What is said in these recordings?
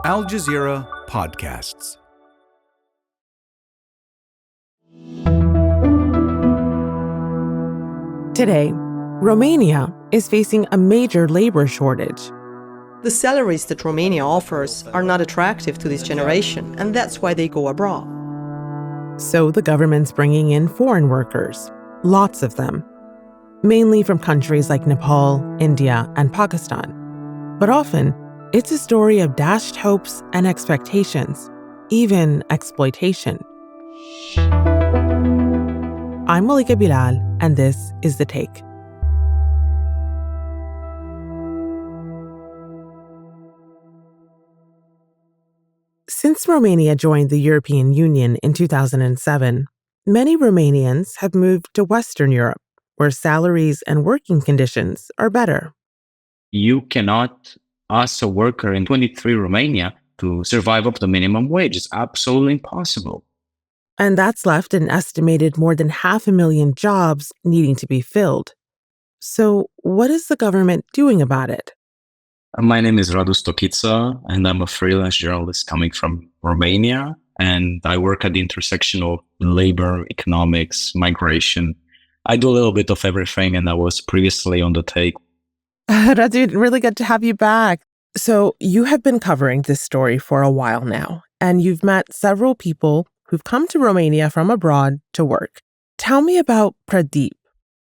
Al Jazeera Podcasts. Today, Romania is facing a major labor shortage. The salaries that Romania offers are not attractive to this generation, and that's why they go abroad. So the government's bringing in foreign workers, lots of them, mainly from countries like Nepal, India, and Pakistan. But often, it's a story of dashed hopes and expectations, even exploitation. I'm Malika Bilal, and this is The Take. Since Romania joined the European Union in 2007, many Romanians have moved to Western Europe, where salaries and working conditions are better. You cannot ask a worker in 23 Romania to survive up to minimum wage. It's absolutely impossible. And that's left an estimated more than 500,000 jobs needing to be filled. So what is the government doing about it? My name is Radu Stochita, and I'm a freelance journalist coming from Romania. And I work at the intersection of labor, economics, migration. I do a little bit of everything, and I was previously on The Take. Radu, really good to have you back. So you have been covering this story for a while now, and you've met several people who've come to Romania from abroad to work. Tell me about Pradeep,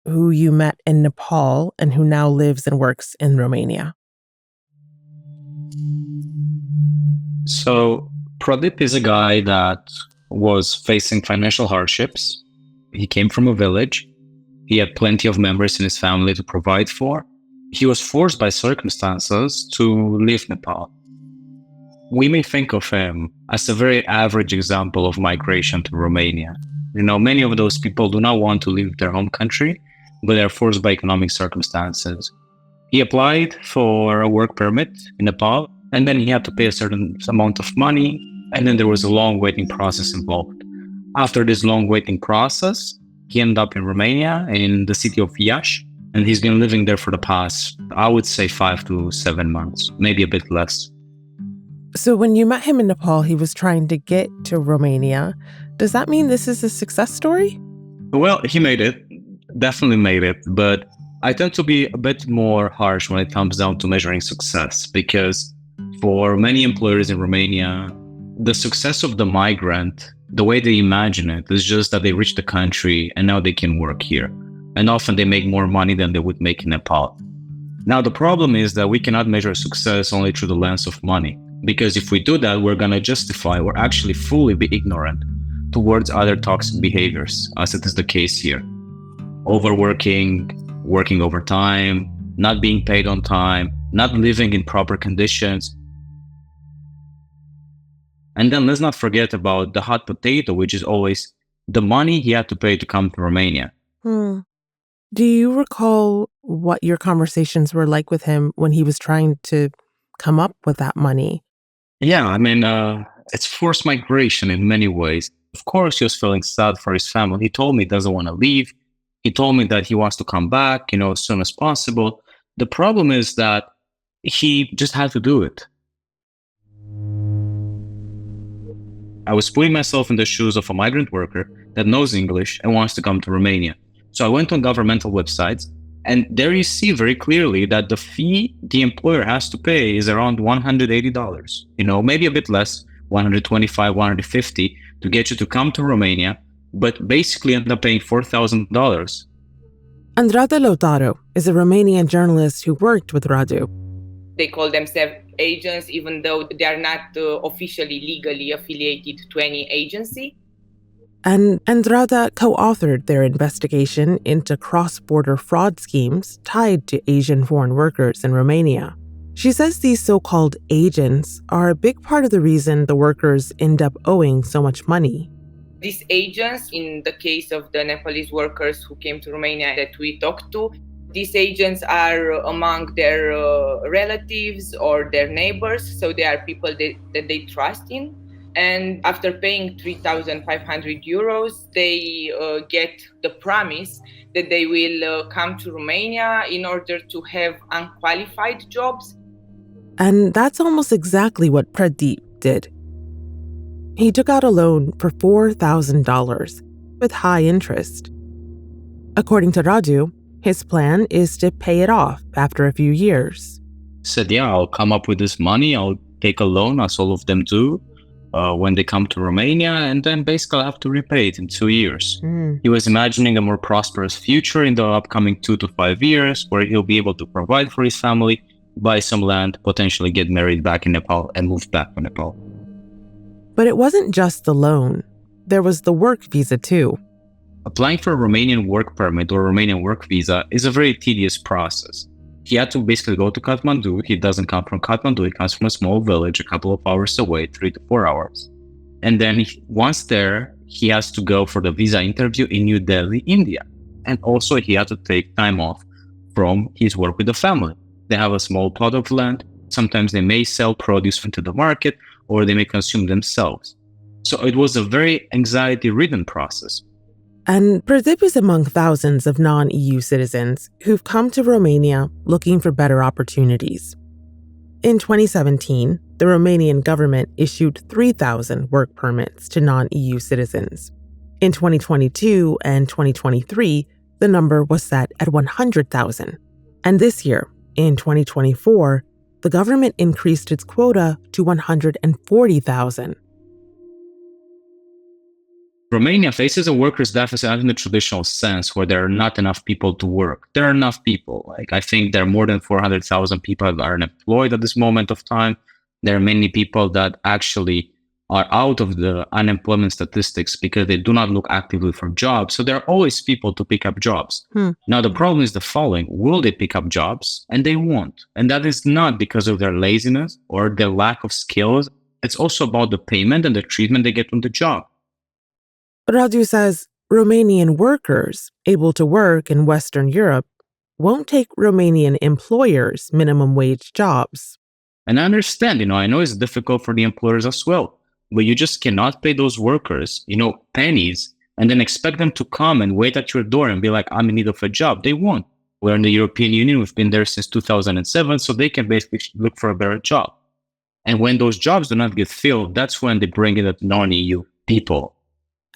who you met in Nepal and who now lives and works in Romania. So Pradeep is a guy that was facing financial hardships. He came from a village. He had plenty of members in his family to provide for. He was forced by circumstances to leave Nepal. We may think of him as a very average example of migration to Romania. Many of those people do not want to leave their home country, but they're forced by economic circumstances. He applied for a work permit in Nepal, and then he had to pay a certain amount of money, and then there was a long waiting process involved. After this long waiting process, he ended up in Romania, in the city of Iași, and he's been living there for the past, I would say, 5 to 7 months, maybe a bit less. So when you met him in Nepal, he was trying to get to Romania. Does that mean this is a success story? Well, he made it, definitely made it, but I tend to be a bit more harsh when it comes down to measuring success, because for many employers in Romania, the success of the migrant, the way they imagine it, is just that they reach the country and now they can work here. And often they make more money than they would make in Nepal. Now, the problem is that we cannot measure success only through the lens of money, because if we do that, we're going to justify or actually fully be ignorant towards other toxic behaviors, as it is the case here. Overworking, working overtime, not being paid on time, not living in proper conditions. And then let's not forget about the hot potato, which is always the money he had to pay to come to Romania. Do you recall what your conversations were like with him when he was trying to come up with that money? Yeah, it's forced migration in many ways. Of course, he was feeling sad for his family. He told me he doesn't want to leave. He told me that he wants to come back, as soon as possible. The problem is that he just had to do it. I was putting myself in the shoes of a migrant worker that knows English and wants to come to Romania. So I went on governmental websites, and there you see very clearly that the fee the employer has to pay is around $180. Maybe a bit less, $125, $150 to get you to come to Romania, but basically end up paying $4,000. Andrada Lautaro is a Romanian journalist who worked with Radu. They call themselves agents, even though they are not officially legally affiliated to any agency. And Andrada co-authored their investigation into cross-border fraud schemes tied to Asian foreign workers in Romania. She says these so-called agents are a big part of the reason the workers end up owing so much money. These agents, in the case of the Nepalese workers who came to Romania that we talked to, these agents are among their relatives or their neighbors, so they are people that they trust in. And after paying 3,500 euros, they get the promise that they will come to Romania in order to have unqualified jobs. And that's almost exactly what Pradeep did. He took out a loan for $4,000 with high interest. According to Radu, his plan is to pay it off after a few years. Said, yeah, I'll come up with this money, I'll take a loan, as all of them do, when they come to Romania, and then basically I'll have to repay it in 2 years. He was imagining a more prosperous future in the upcoming 2 to 5 years, where he'll be able to provide for his family, buy some land, potentially get married back in Nepal, and move back to Nepal. But it wasn't just the loan. There was the work visa too. Applying for a Romanian work permit or Romanian work visa is a very tedious process. He had to basically go to Kathmandu. He doesn't come from Kathmandu, he comes from a small village a couple of hours away, 3 to 4 hours. And then once there, he has to go for the visa interview in New Delhi, India. And also he had to take time off from his work with the family. They have a small plot of land. Sometimes they may sell produce into the market, or they may consume themselves. So it was a very anxiety-ridden process. And Pradeep is among thousands of non-EU citizens who've come to Romania looking for better opportunities. In 2017, the Romanian government issued 3,000 work permits to non-EU citizens. In 2022 and 2023, the number was set at 100,000. And this year, in 2024, the government increased its quota to 140,000. Romania faces a workers' deficit not in the traditional sense where there are not enough people to work. There are enough people. I think there are more than 400,000 people that are unemployed at this moment of time. There are many people that actually are out of the unemployment statistics because they do not look actively for jobs. So there are always people to pick up jobs. Now, the problem is the following. Will they pick up jobs? And they won't. And that is not because of their laziness or their lack of skills. It's also about the payment and the treatment they get on the job. Radu says Romanian workers able to work in Western Europe won't take Romanian employers' minimum wage jobs. And I understand, I know it's difficult for the employers as well, but you just cannot pay those workers, pennies, and then expect them to come and wait at your door and be like, I'm in need of a job. They won't. We're in the European Union. We've been there since 2007, so they can basically look for a better job. And when those jobs do not get filled, that's when they bring in the non-EU people.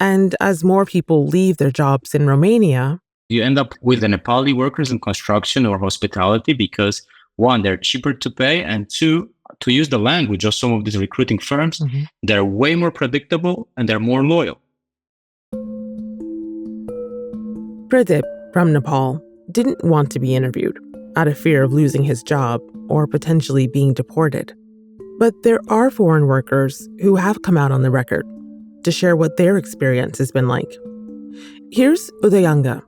And as more people leave their jobs in Romania, you end up with the Nepali workers in construction or hospitality because, one, they're cheaper to pay, and two, to use the language of some of these recruiting firms, they're way more predictable and they're more loyal. Pradeep from Nepal didn't want to be interviewed out of fear of losing his job or potentially being deported. But there are foreign workers who have come out on the record to share what their experience has been like. Here's Udayanga,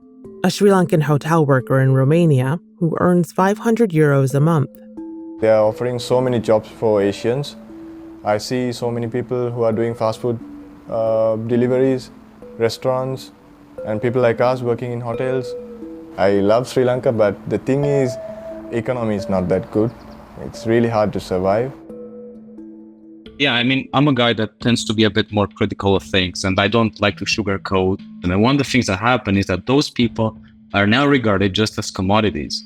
a Sri Lankan hotel worker in Romania who earns 500 euros a month. They are offering so many jobs for Asians. I see so many people who are doing fast food deliveries, restaurants, and people like us working in hotels. I love Sri Lanka, but the thing is, economy is not that good. It's really hard to survive. Yeah, I'm a guy that tends to be a bit more critical of things, and I don't like to sugarcoat. And one of the things that happen is that those people are now regarded just as commodities.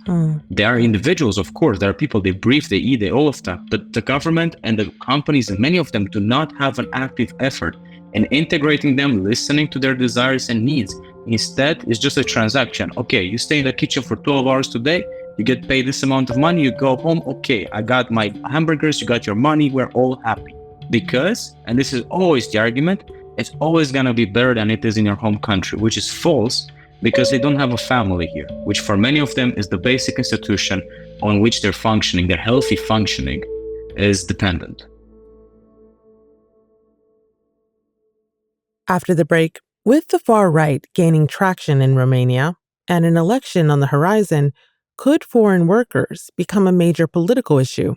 They are individuals, of course. There are people, they breathe, they eat, they all of that. But the government and the companies, and many of them, do not have an active effort in integrating them, listening to their desires and needs. Instead, it's just a transaction. Okay, you stay in the kitchen for 12 hours today, you get paid this amount of money, you go home, okay, I got my hamburgers, you got your money, we're all happy. Because, and this is always the argument, it's always going to be better than it is in your home country, which is false because they don't have a family here, which for many of them is the basic institution on which their functioning, their healthy functioning, is dependent. After the break, with the far right gaining traction in Romania and an election on the horizon, could foreign workers become a major political issue?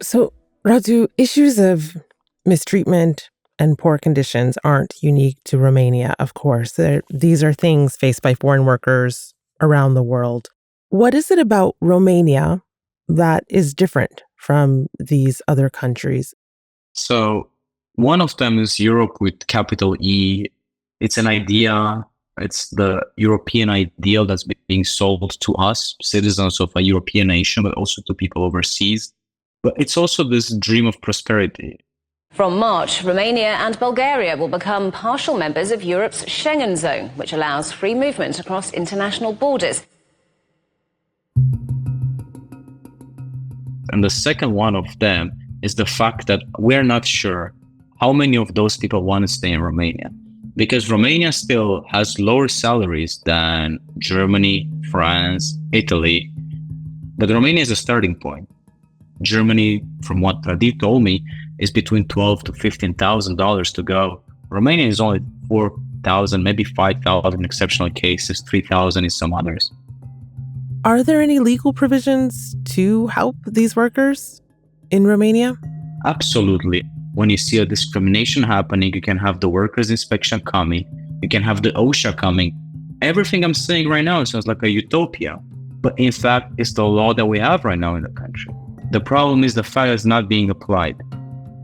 So, Radu, issues of mistreatment and poor conditions aren't unique to Romania, of course. These are things faced by foreign workers around the world. What is it about Romania that is different from these other countries? So one of them is Europe with capital E. It's an idea. It's the European ideal that's being sold to us, citizens of a European nation, but also to people overseas. But it's also this dream of prosperity. From March, Romania and Bulgaria will become partial members of Europe's Schengen zone, which allows free movement across international borders. And the second one of them is the fact that we're not sure how many of those people want to stay in Romania. Because Romania still has lower salaries than Germany, France, Italy. But Romania is a starting point. Germany, from what Pradeep told me, is between $12,000 to $15,000 to go. Romania is only 4,000, maybe 5,000 in exceptional cases, 3,000 in some others. Are there any legal provisions to help these workers in Romania? Absolutely. When you see a discrimination happening, you can have the workers' inspection coming, you can have the OSHA coming. Everything I'm saying right now sounds like a utopia, but in fact, it's the law that we have right now in the country. The problem is the fact that it's not being applied.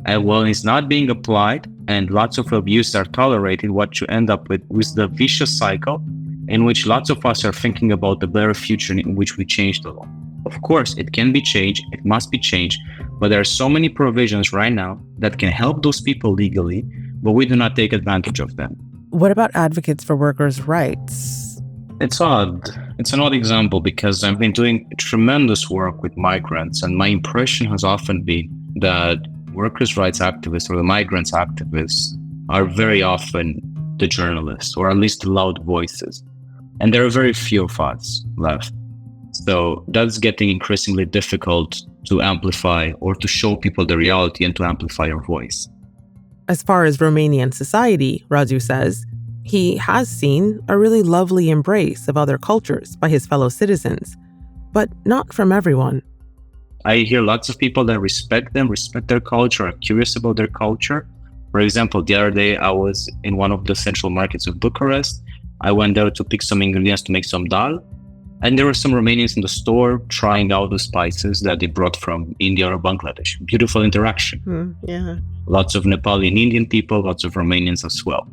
And when it's not being applied and lots of abuse are tolerated, what you end up with is the vicious cycle in which lots of us are thinking about the better future in which we change the law. Of course, it can be changed, it must be changed, but there are so many provisions right now that can help those people legally, but we do not take advantage of them. What about advocates for workers' rights? It's odd. It's an odd example because I've been doing tremendous work with migrants, and my impression has often been that workers' rights activists or the migrants activists are very often the journalists, or at least the loud voices. And there are very few of us left. So that's getting increasingly difficult to amplify or to show people the reality and to amplify your voice. As far as Romanian society, Radu says, he has seen a really lovely embrace of other cultures by his fellow citizens, but not from everyone. I hear lots of people that respect them, respect their culture, are curious about their culture. For example, the other day I was in one of the central markets of Bucharest. I went there to pick some ingredients to make some dal. And there were some Romanians in the store trying out the spices that they brought from India or Bangladesh. Beautiful interaction. Yeah. Lots of Nepali and Indian people, lots of Romanians as well.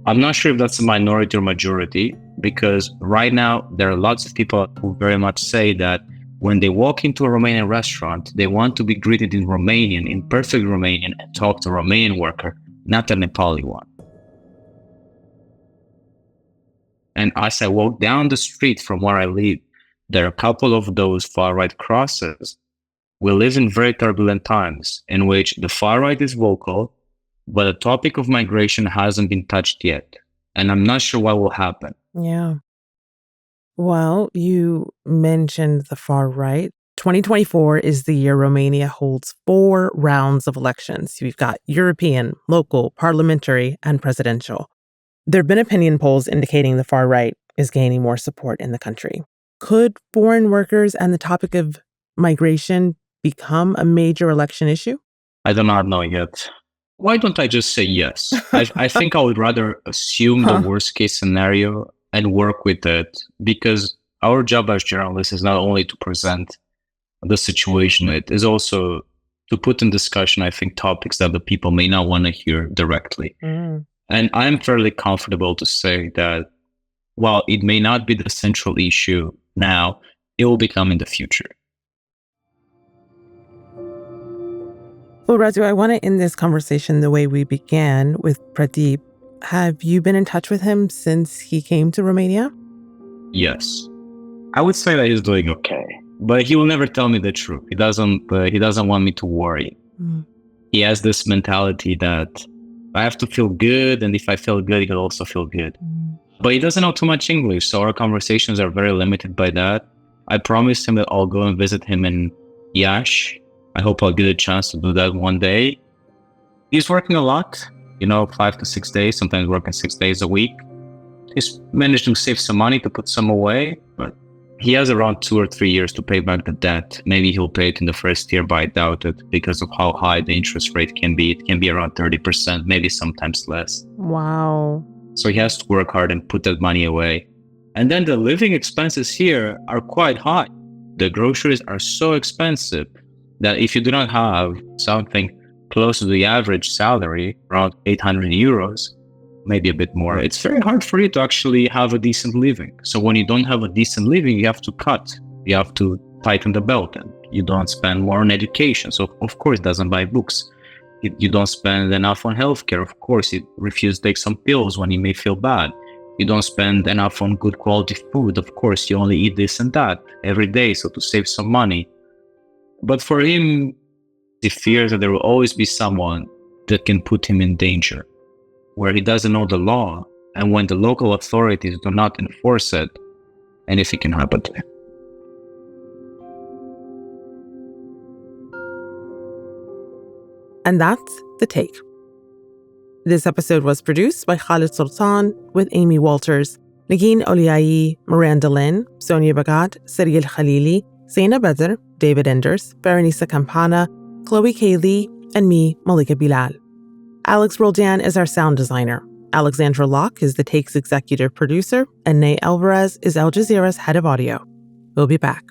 I'm not sure if that's a minority or majority, because right now there are lots of people who very much say that when they walk into a Romanian restaurant, they want to be greeted in Romanian, in perfect Romanian, and talk to a Romanian worker, not a Nepali one. And as I walk down the street from where I live, there are a couple of those far-right crosses. We live in very turbulent times in which the far-right is vocal, but the topic of migration hasn't been touched yet. And I'm not sure what will happen. Yeah. Well, you mentioned the far right. 2024 is the year Romania holds 4 rounds of elections. You've got European, local, parliamentary, and presidential. There have been opinion polls indicating the far right is gaining more support in the country. Could foreign workers and the topic of migration become a major election issue? I do not know yet. Why don't I just say yes? I think I would rather assume the worst case scenario and work with it, because our job as journalists is not only to present the situation, it is also to put in discussion, I think, topics that the people may not want to hear directly. And I'm fairly comfortable to say that while it may not be the central issue now, it will become in the future. Well, Radu, I want to end this conversation the way we began with Pradeep. Have you been in touch with him since he came to Romania? Yes. I would say that he's doing okay, but he will never tell me the truth. He doesn't want me to worry. He has this mentality that I have to feel good, and if I feel good, he'll also feel good. But he doesn't know too much English, so our conversations are very limited by that. I promised him that I'll go and visit him in Iași. I hope I'll get a chance to do that one day. He's working a lot, 5 to 6 days, sometimes working 6 days a week. He's managed to save some money to put some away, but He has around 2 or 3 years to pay back the debt. Maybe he'll pay it in the first year, but I doubt it because of how high the interest rate can be. It can be around 30%, maybe sometimes less. Wow. So he has to work hard and put that money away. And then the living expenses here are quite high. The groceries are so expensive that if you do not have something close to the average salary, around 800 euros, maybe a bit more, it's very hard for you to actually have a decent living. So when you don't have a decent living, you have to cut. You have to tighten the belt, and you don't spend more on education. So of course, it doesn't buy books. You don't spend enough on healthcare. Of course, you refuse to take some pills when you may feel bad. You don't spend enough on good quality food. Of course, you only eat this and that every day, so to save some money. But for him, he fears that there will always be someone that can put him in danger, where he doesn't know the law, and when the local authorities do not enforce it, anything can happen to him. And that's The Take. This episode was produced by Khaled Soltan with Amy Walters, Negin Oliai, Miranda Lin, Sonia Abou-Gad, Sarí el-Khalili, Zaina Bedr, David Enders, Berenice Campana, Chloe Kaylee, and me, Malika Bilal. Alex Roldan is our sound designer. Alexandra Locke is The Take's executive producer, and Ney Alvarez is Al Jazeera's head of audio. We'll be back.